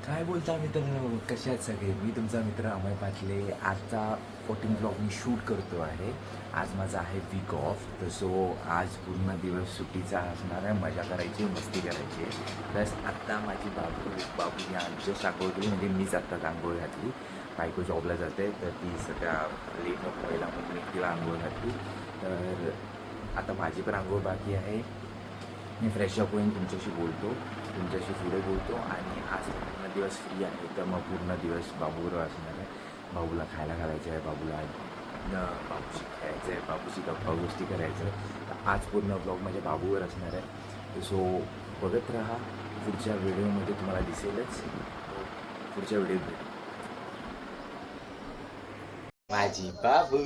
काय बोलता मित्रांनो, कसे आहेत सगळे? मी तुमचा मित्र अमय पाटले. आजचा 14 ब्लॉग मी शूट करतो आहे. आज माझा आहे वीक ऑफ, तर सो आज पूर्ण दिवस सुट्टीचा असणार आहे. मजा करायची, मस्ती करायची. प्लस आत्ता माझी बाबूने जस्ट आंघोळ केली, म्हणजे मीच आत्ताच आंघोळ घातली. बायको जॉबला जाते, तर ती सध्या लेट नको व्हायला म्हणून मी तिला आंघोळ घातली. तर आता माझी पण आंघोळ बाकी आहे. मी फ्रेश अप होईन, तुमच्याशी पुढे बोलतो. आणि आज पूर्ण दिवस फ्री आहे, तर मग पूर्ण दिवस बाबूवर असणार आहे. बाबूला खायला घालायचं आहे, बाबूशी खेळायचं आहे, बाबूशी गप्पा गोष्टी करायचं आहे. तर आज पूर्ण ब्लॉग माझ्या बाबूवर असणार आहे. सो बघत राहा. पुढच्या व्हिडिओमध्ये तुम्हाला दिसेलच. पुढच्या व्हिडिओत भेटू. माझी बाबू.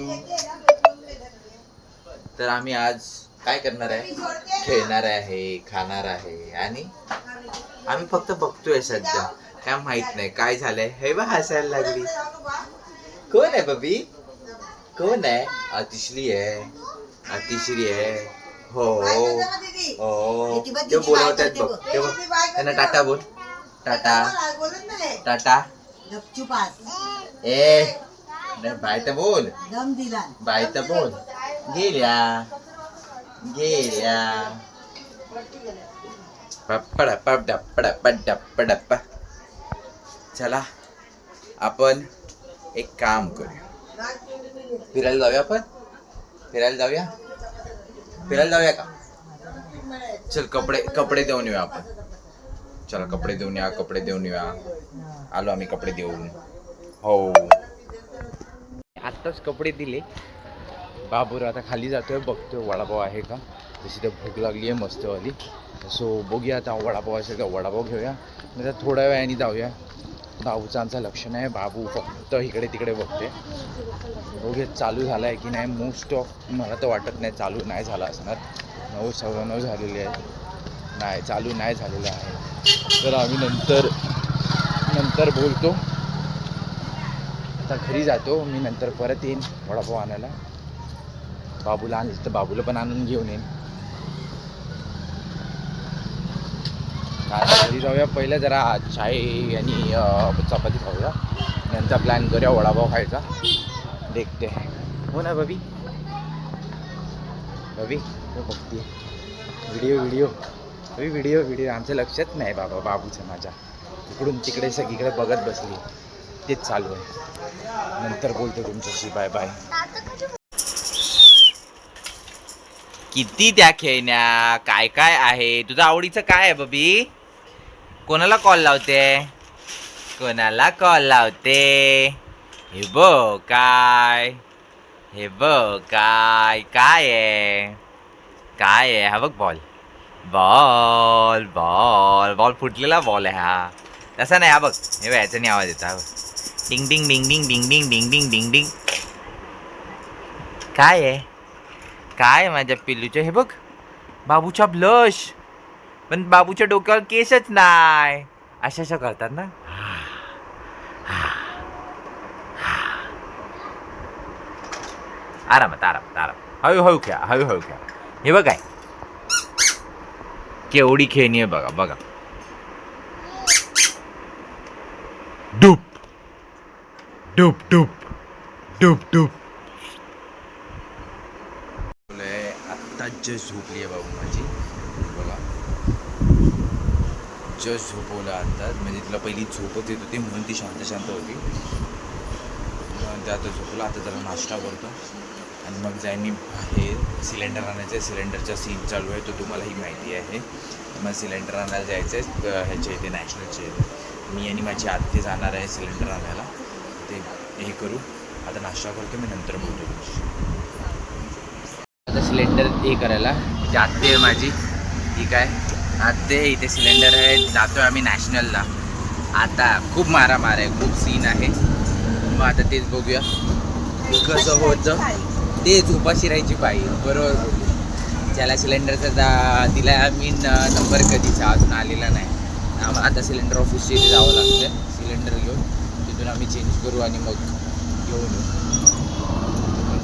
तर आम्ही आज काय करणार आहे? खेळणार आहे, खाणार आहे आणि आम्ही फक्त बघतोय सध्या. काय माहित नाही काय झालंय. हे बा हसायला लागली. कोण आहे बबी? कोण आहे? अतिश्री आहे. अतिश्री आहे. हो हो. ते बोलवतात बघ. ते बघ, त्यांना टाटा बोल. टाटा टाटा. ए बाय तर बोल. बाय तर बोल. गेल्या पडप्पा. चला आपण एक काम करूया. फिरायला जाऊया का? चल कपडे देऊन येऊया आपण. चला कपडे देऊन येऊया. आलो आम्ही कपडे देऊन. हो, आत्ताच कपडे दिले. बाबूर आता खाली जातोय, बघतोय वडापाव आहे का. तशी तर भूक लागली आहे मस्तवाली. सो बघूया आता वडापाव असेल का वडापाव घेऊया, नाही तर थोड्या वेळाने जाऊया. बाबूचं आमचं लक्ष नाही, बाबू फक्त इकडे तिकडे बघते. बघूया चालू झाला आहे की नाही. मोस्ट ऑफ मला तर वाटत नाही चालू नाही झाला असणार. 9:9 झालेले आहे. नाही, चालू नाही झालेलं आहे. तर आम्ही नंतर बोलतो. आता घरी जातो मी, नंतर परत येईन वडापाव आणायला. बाबूला आणलं तर बाबूला पण आणून घेऊन येईन. घरी जाऊया पहिलं, जरा चाय आणि चपाती खाऊया. नंतर प्लॅन करूया वडापाव खायचा. देखते हो ना बबी बघते व्हिडिओ आमचं लक्षात नाही बाबा. बाबूचं माझ्या इकडून तिकडे सगळीकडे बघत बसली. तेच चालू आहे. नंतर बोलतो तुमच्याशी. Bye bye. किती त्या खेळण्या काय काय आहे तुझं आवडीचं? काय आहे बबी? कोणाला कॉल लावते? हे बघ काय, काय आहे हा बघ. बॉल फुटलेला बॉल आहे हा. तसा नाही हा बघ. हे याचा नाही आवाज येतो. डिंग डिंग डिंग डिंग डिंग डिंग डिंग डिंग डिंग डिंग. काय माझ्या पिल्लूच्या. हे बघ बाबूच्या ब्लश, पण बाबूच्या डोक्यावर केसच नाही. अशा करतात ना. आरामात. हळूहळू खेळा. हे बघ काय केवढी खेळणी आहे बघा. डूप. आत्ता जस्ट झोपली आहे बाबू माझी. बघा जस्ट झोपवलं आत्ताच. म्हणजे तिला पहिली झोपत येत होती म्हणून ती शांत होती. आता झोपला. आता जरा नाश्ता करतो आणि मग जाईन मी बाहेर. सिलेंडर आणायचं. सिलेंडरचा सीन चालू आहे, तो तुम्हालाही माहिती आहे. मग सिलेंडर आणायला जायचं आहे ह्याच्या इथे, नॅशनलच्या इथे. मी आणि माझी आत्ते जाणार आहे सिलेंडर आणायला. ते हे करू. आता नाश्ता करतो मी, नंतर बोलतो. आता सिलेंडर हे करायला जी आत्ते आहे माझी, ठीक आहे आत्ते, इथे सिलेंडर आहे. जातो आहे आम्ही नॅशनलला. आता खूप मारामार आहे, खूप सीन आहे. मग आता तेच बघूया कसं होतं. तेच उपाशी राहायची पाहिजे. बरोबर. ज्याला सिलेंडरचा दिला आम्ही नंबर कधीचा अजून आलेला नाही. आम्हाला आता सिलेंडर ऑफिसच्या इथे जावं लागतं. सिलेंडर घेऊन तिथून आम्ही चेंज करू आणि मग घेऊन येऊ.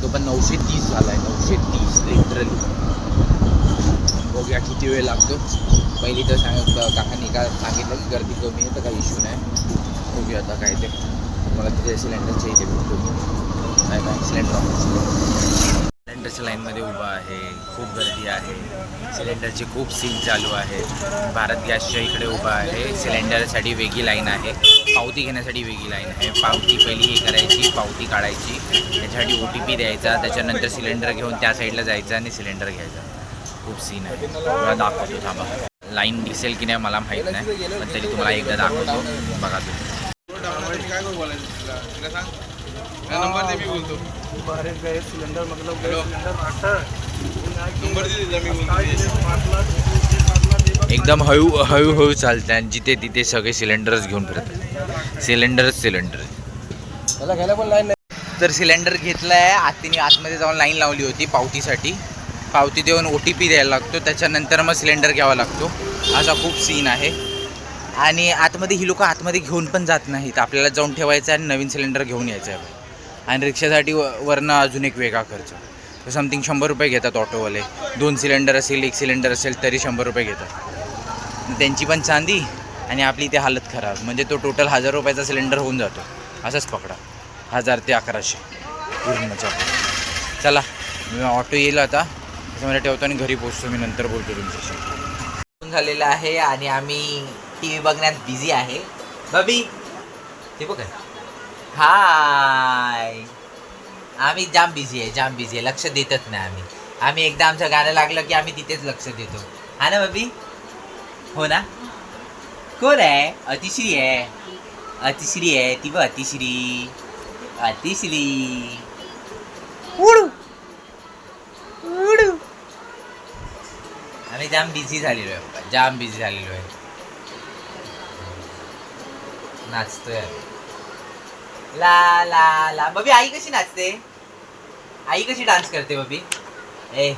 तो पण 930 झाला आहे. 930 लिटरली. बघूया किती वेळ लागतो. पहिली तर काकांनी का सांगितलं की गर्दी कमी आहे तर काही इश्यू नाही. बघूया आता काय ते. मला तिथे सिलेंडरच्या इथे भेटतो काय सिलेंडरच्या लाईनमध्ये उभा आहे. खूप गर्दी आहे. सिलेंडरचे खूप सीन चालू आहे. भारत गॅसच्या इकडे उभा आहे. सिलेंडरसाठी वेगळी लाईन आहे. पावती घेण्यासाठी वेगळी लाईन आहे. पावती पहिली हे करायची, पावती काढायची, त्याच्यासाठी OTP द्यायचा, त्याच्यानंतर सिलेंडर घेऊन त्या साईडला जायचं आणि सिलेंडर घ्यायचा. खूप सीन आहे. तुम्हाला दाखवतो थांबा. लाईन दिसेल की नाही मला माहीत नाही, पण तरी तुम्हाला एकदा दाखवतो. बघा तुम्ही. सिलेंडर मतलब एकदम हळूहळू चालतं आणि जिथे तिथे सगळे सिलेंडरच घेऊन फिरतात. सिलेंडर घ्यायला पण लाईन नाही. तर सिलेंडर घेतलं आहे. आत्तीने आतमध्ये जाऊन लाईन लावली होती पावतीसाठी. पावती देऊन OTP द्यायला लागतो, त्याच्यानंतर मग सिलेंडर घ्यावा लागतो. असा खूप सीन आहे. आणि आतमध्ये ही लोकं आतमध्ये घेऊन पण जात नाहीत. आपल्याला जाऊन ठेवायचं आहे आणि नवीन सिलेंडर घेऊन यायचं आहे. आणि रिक्षासाठी वरनं अजून एक वेगळा खर्च. समथिंग 100 रुपये घेतात ऑटोवाले. 2 सिलेंडर असेल, 1 सिलेंडर असेल तरी 100 रुपये घेतात. त्यांची पण चांदी आणि आपली इथे हालत खराब. म्हणजे तो टोटल 1000 रुपयाचा सिलेंडर होऊन जातो. असंच पकडा 1000 ते 1100 पूर्णचा. चला मी ऑटो येईल आता, त्याच्यामध्ये ठेवतो आणि घरी पोचतो. मी नंतर बोलतो तुमच्याशी. झालेलं आहे आणि आम्ही TV बघण्यात बिझी आहे. बबी ते बघ. हाय. आम्ही जाम बिझी आहे. लक्ष देतच नाही आम्ही एकदा आमचं गाणं लागलं की आम्ही तिथेच लक्ष देतो. हा ना बबी? हो ना. कोण आहे? अतिश्री आहे ती बघ. अतिश्री उडू. आम्ही जाम बिझी झालेलो आहे. नाचतोय ला ला ला. बबी आई कशी नाचते? आई कशी डान्स करते बबी? ए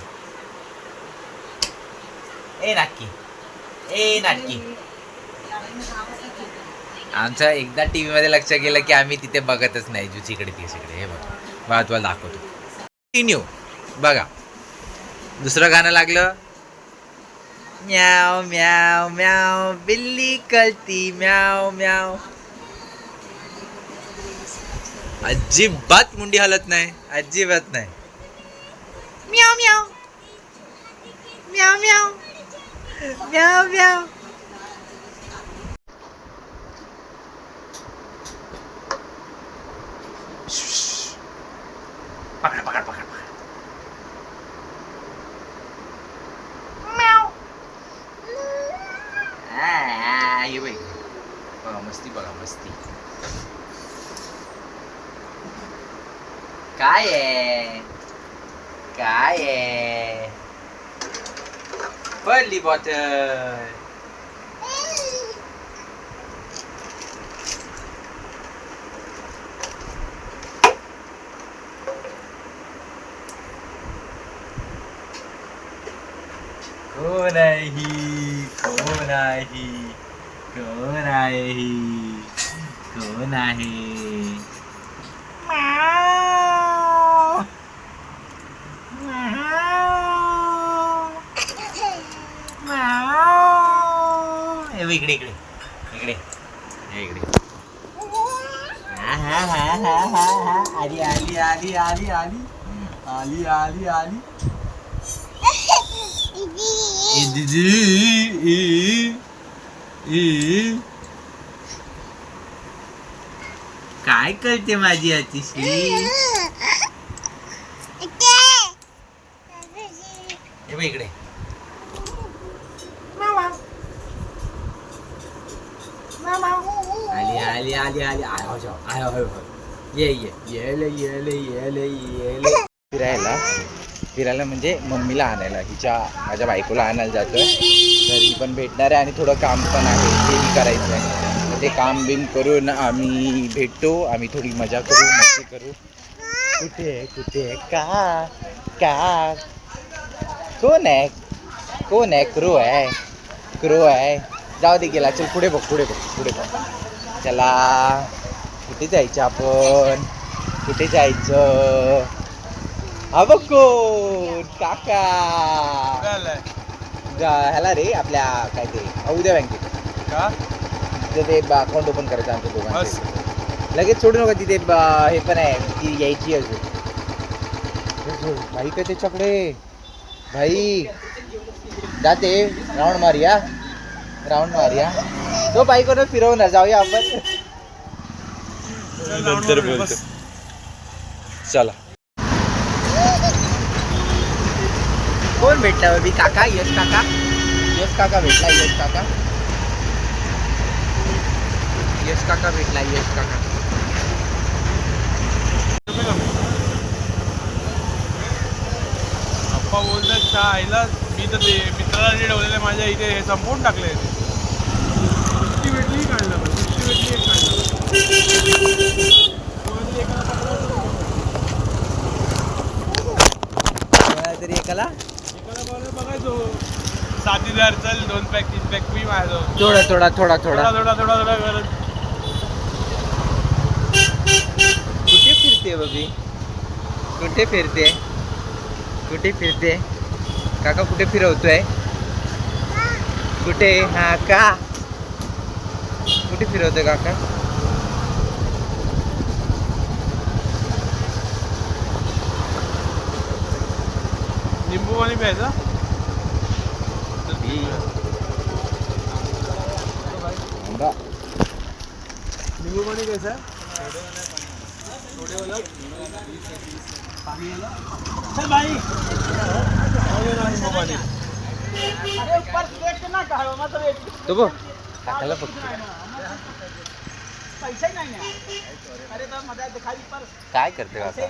नाटकी. आमचं एकदा TV मध्ये लक्ष गेलं की आम्ही तिथे बघतच नाही. जुचीकडे तिकडे. हे बघा तुला दाखवतो. कंटिन्यू बघा. दुसरं गाणं लागलं. म्याव म्याव म्याव बिल्ली कळती म्याव म्याव. अजिबात मुंडी हलत नाही. अजिबात नाही. म्याव म्याव म्याव म्याव म्याव म्याव. पकड. ये बाई बघा मस्ती. काय आहे? पडली बॉटल. कोण आहे? इकडे. आली. काय करते माझी अतिश्री? इकडे. आली. फिरायला म्हणजे मम्मीला आणायला, माझ्या बायकोला आणायला जातोय. तर ही पण भेटणार आहे आणि थोडं काम पण आहे, तेही करायचं आहे. ते काम बिम करून आम्ही भेटतो. आम्ही थोडी मजा करू, मस्ती करू. कुठे का कोण आहे? क्रो आहे. जाऊ दे गेला. चल पुढे बघ. चला कुठे जायचं आपण? हा बघ कोण? काका ह्याला रे आपल्या काय ते उद्या बँकेत का तिथे ते अकाउंट ओपन करायचं आमच्या बस. दोघांचं लगेच सोडू नका तिथे हे पण आहे ती यायची अजून भाई काय त्याच्याकडे भाई जाते राऊंड मारूया तो बाईकवर फिरवणार जाऊया आपण नंतर बोलतो चला कोण भेटला बाबी काका यश काका भेटला यश काका भेटला पप्पा बोलतात का आईला मी तर ते मित्राला जे ठेवलेले माझ्या इथे हे संपवून टाकले सुट्टी भेटली काढलं सुट्टी भेटली तरी एकाला बघायचो 7,000 चल 2 पॅक 3 पॅक मी माझो थोडा थोडा करत कुठे फिरते काका कुठे फिरवतोय कुठे हा का कुठे फिरवतोय काका लिंबू पाणी प्यायचं लिंबू पाणी प्यायचं तो बघ काकाला फक्त काय करते काका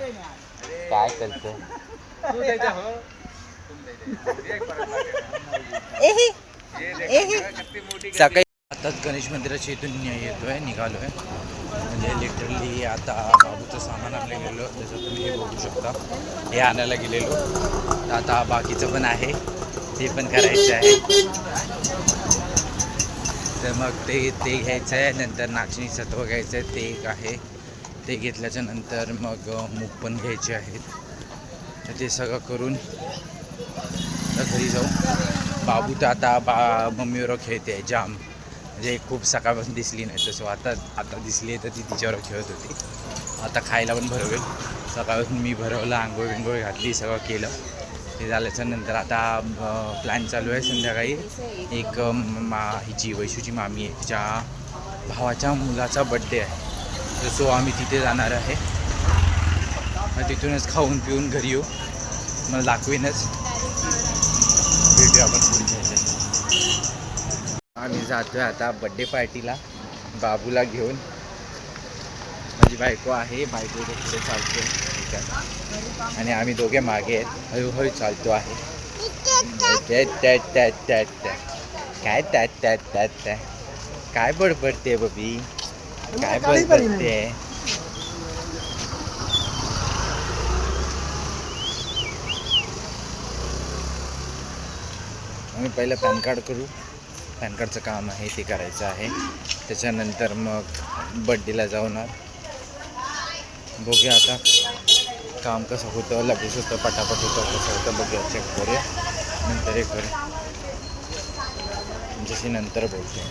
काय करते सकाळी आताच गणेश मंदिराच्या इथून निघालोय म्हणजे लिटरली आता बाबूचं सामान आणायला गेलो जसं तुम्ही हे बघू शकता हे आणायला गेलेलो तर आता बाकीचं पण आहे ते पण करायचं आहे तर मग ते घ्यायचं आहे नंतर नाचणी सत्व घ्यायचं आहे ते एक आहे ते घेतल्याच्या नंतर मग मूग पण घ्यायचे आहेत तर ते सगळं करून घरी जाऊ बाबू तर आता मम्मीवर खेळते जाम म्हणजे खूप सकाळपासून दिसली नाही तसं आता दिसली आहे तर ती तिच्यावर खेळत होती आता खायला पण भरवेल सकाळपासून मी भरवलं आंघोळ घातली सगळं केलं ते झाल्याच्या नंतर आता प्लॅन चालू आहे संध्याकाळी एक हिची वैशूची मामी आहे तिच्या भावाच्या मुलाचा बड्डे आहे तर सो आम्ही तिथे जाणार आहे मग तिथूनच खाऊन पिऊन घरी येऊ मला दाखवीनच भेटूया आपण पुढच्या आम्ही जातोय आता बड्डे पार्टीला बाबूला घेऊन माझी बायको आहे बायको पुढे चालते ठीक आहे आणि आम्ही दोघे मागे आहेत हळूहळू चालतो आहे काय बडबडते बबी काय बडबडते आम्ही पहिलं पॅन कार्ड करू पॅन कार्डचं काम आहे ते करायचं आहे त्याच्यानंतर मग बड्डेला जाऊणार बघूया आता काम कसं होतं लगेच होतं पटापट होतं कसं होतं बघूया चेक करूया नंतर हे करूया जशी नंतर बोलतो